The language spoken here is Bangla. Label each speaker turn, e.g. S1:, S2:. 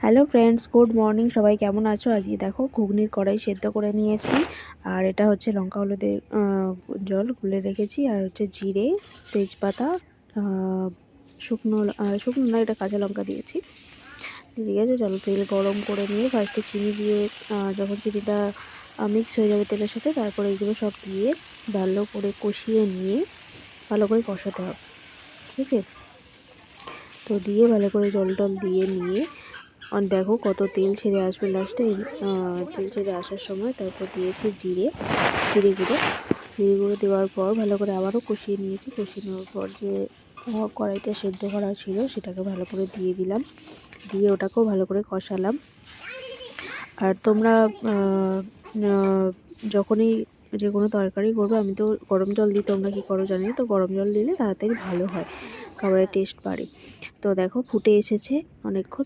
S1: Hello friends, good morning. সবাই কেমন আছো? আজকে দেখো ঘুগনির কড়াই সেদ্ধ করে নিয়েছি। আর এটা হচ্ছে লঙ্কা হলুদের জল গুলে রেখেছি। আর হচ্ছে জিরে, তেজপাতা, শুকনো শুকনো না, এটা কাঁচা লঙ্কা দিয়েছি। ঠিক আছে, চলো তেল গরম করে নিয়ে ফার্স্টে চিনি দিয়ে যখন চিনিটা মিক্স হয়ে যাবে তেলের সাথে, তারপরে এগুলো সব দিয়ে ভালো করে কষিয়ে নিয়ে ভালো করে কষাতে হবে। ঠিক আছে, তো দিয়ে ভালো করে জল টল দিয়ে নিয়ে আর দেখো কত তেল ছেড়ে আসবে লাস্টে। তেল ছেড়ে আসার সময় তারপর দিয়েছি জিরে গুঁড়ো দেওয়ার পর ভালো করে আবারও কষিয়ে নিয়েছি। কষিয়ে নেওয়ার পর যে কড়াইটা সেদ্ধ করা ছিল সেটাকে ভালো করে দিয়ে দিলাম, দিয়ে ওটাকেও ভালো করে কষালাম। আর তোমরা যখনই যে কোনো তরকারি করবে, আমি তো গরম জল দিই, তোমরা কী করো জানি না, তো গরম জল দিলে তাড়াতাড়ি ভালো হয়, খাবারের টেস্ট বাড়ে। তো দেখো ফুটে এসেছে অনেকক্ষণ।